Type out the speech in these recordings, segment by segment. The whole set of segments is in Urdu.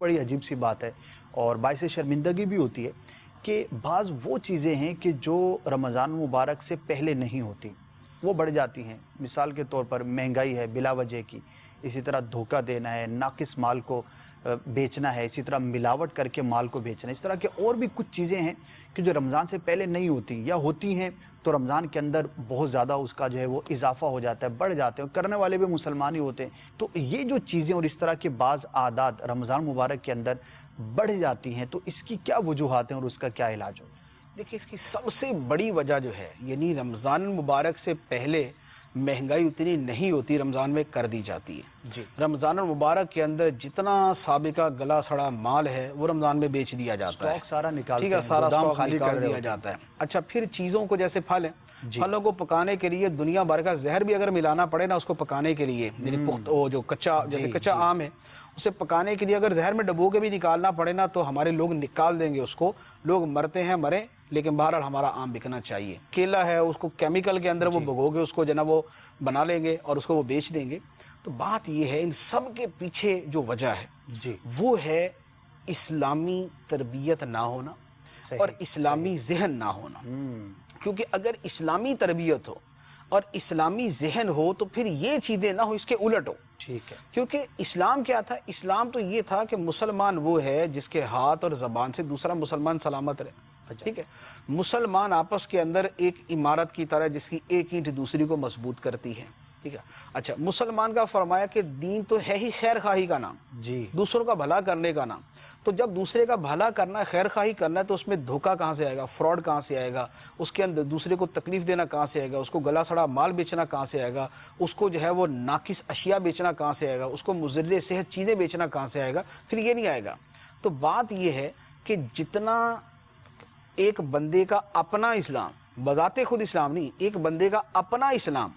بڑی عجیب سی بات ہے اور باعث شرمندگی بھی ہوتی ہے کہ بعض وہ چیزیں ہیں کہ جو رمضان مبارک سے پہلے نہیں ہوتی وہ بڑھ جاتی ہیں. مثال کے طور پر مہنگائی ہے بلا وجہ کی، اسی طرح دھوکہ دینا ہے، ناقص مال کو بیچنا ہے، اسی طرح ملاوٹ کر کے مال کو بیچنا ہے. اس طرح کے اور بھی کچھ چیزیں ہیں کہ جو رمضان سے پہلے نہیں ہوتی یا ہوتی ہیں تو رمضان کے اندر بہت زیادہ اس کا جو ہے وہ اضافہ ہو جاتا ہے، بڑھ جاتے ہیں، کرنے والے بھی مسلمان ہی ہوتے ہیں. تو یہ جو چیزیں اور اس طرح کے بعض عادات رمضان مبارک کے اندر بڑھ جاتی ہیں تو اس کی کیا وجوہات ہیں اور اس کا کیا علاج ہو؟ دیکھیے اس کی سب سے بڑی وجہ جو ہے یعنی رمضان مبارک سے پہلے مہنگائی اتنی نہیں ہوتی، رمضان میں کر دی جاتی ہے. جی، رمضان المبارک کے اندر جتنا سابقہ گلا سڑا مال ہے وہ رمضان میں بیچ دیا جاتا ہے، اسٹاک سارا نکالتے ٹھیک ہے، ہیں، سارا گودام اسٹاک خالی نکال کر دیا جاتا ہے. اچھا پھر چیزوں کو جیسے پھل ہیں، جی، پھلوں کو پکانے کے لیے دنیا بھر کا زہر بھی اگر ملانا پڑے نا اس کو پکانے کے لیے، یعنی وہ جو کچا جیسے کچا آم ہے اسے پکانے کے لیے اگر زہر میں ڈبو کے بھی نکالنا پڑے نا تو ہمارے لوگ نکال دیں گے اس کو. لوگ مرتے ہیں مریں لیکن بہرحال ہمارا آم بکنا چاہیے. کیلا ہے اس کو کیمیکل کے اندر وہ بھگو گے، اس کو جو نا وہ بنا لیں گے اور اس کو وہ بیچ دیں گے. تو بات یہ ہے ان سب کے پیچھے جو وجہ ہے جی، وہ ہے اسلامی تربیت نہ ہونا اور اسلامی ذہن نہ ہونا. کیونکہ اگر اسلامی تربیت ہو اور اسلامی ذہن ہو تو پھر یہ چیزیں نہ ہو، اس کے الٹ ہو. ٹھیک ہے. کیونکہ اسلام کیا تھا؟ اسلام تو یہ تھا کہ مسلمان وہ ہے جس کے ہاتھ اور زبان سے دوسرا مسلمان سلامت رہے. ٹھیک ہے، مسلمان آپس کے اندر ایک عمارت کی طرح جس کی ایک اینٹ دوسری کو مضبوط کرتی ہے. ٹھیک ہے. اچھا مسلمان کا فرمایا کہ دین تو ہے ہی خیر خواہی کا نام، جی، دوسروں کا بھلا کرنے کا نام. تو جب دوسرے کا بھلا کرنا ہے، خیر خواہی کرنا ہے، تو اس میں دھوکہ کہاں سے آئے گا؟ فراڈ کہاں سے آئے گا؟ اس کے اندر دوسرے کو تکلیف دینا کہاں سے آئے گا؟ اس کو گلا سڑا مال بیچنا کہاں سے آئے گا؟ اس کو جو ہے وہ ناقص اشیاء بیچنا کہاں سے آئے گا؟ اس کو مضر صحت چیزیں بیچنا کہاں سے آئے گا؟ پھر یہ نہیں آئے گا. تو بات یہ ہے کہ جتنا ایک بندے کا اپنا اسلام، بذات خود اسلام نہیں، ایک بندے کا اپنا اسلام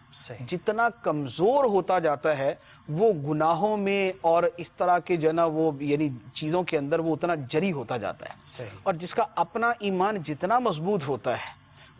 جتنا کمزور ہوتا جاتا ہے وہ گناہوں میں اور اس طرح کے جو ہے نا وہ یعنی چیزوں کے اندر وہ اتنا جری ہوتا جاتا ہے. اور جس کا اپنا ایمان جتنا مضبوط ہوتا ہے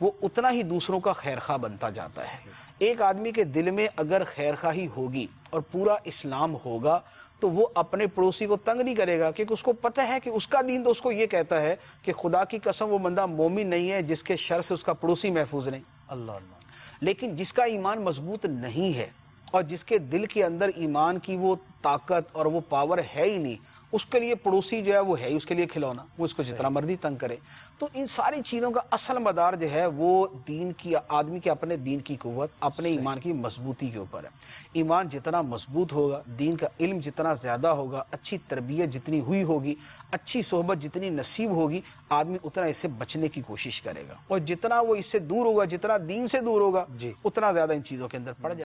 وہ اتنا ہی دوسروں کا خیر خواہ بنتا جاتا ہے. ایک آدمی کے دل میں اگر خیر خواہی ہوگی اور پورا اسلام ہوگا تو وہ اپنے پڑوسی کو تنگ نہیں کرے گا، کیونکہ اس کو پتہ ہے کہ اس کا دین تو اس کو یہ کہتا ہے کہ خدا کی قسم وہ بندہ مومن نہیں ہے جس کے شر سے اس کا پڑوسی محفوظ نہیں. اللہ اللہ. لیکن جس کا ایمان مضبوط نہیں ہے اور جس کے دل کے اندر ایمان کی وہ طاقت اور وہ پاور ہے ہی نہیں، اس کے لیے پڑوسی جو ہے وہ ہے اس کے لیے کھلونا، وہ اس کو جتنا مرضی تنگ کرے. تو ان ساری چیزوں کا اصل مدار جو ہے وہ دین کی، آدمی کے اپنے دین کی قوت، اپنے ایمان کی مضبوطی کے اوپر ہے. ایمان جتنا مضبوط ہوگا، دین کا علم جتنا زیادہ ہوگا، اچھی تربیت جتنی ہوئی ہوگی، اچھی صحبت جتنی نصیب ہوگی، آدمی اتنا اس سے بچنے کی کوشش کرے گا. اور جتنا وہ اس سے دور ہوگا، جتنا دین سے دور ہوگا، اتنا زیادہ ان چیزوں کے اندر پڑ جائے گا.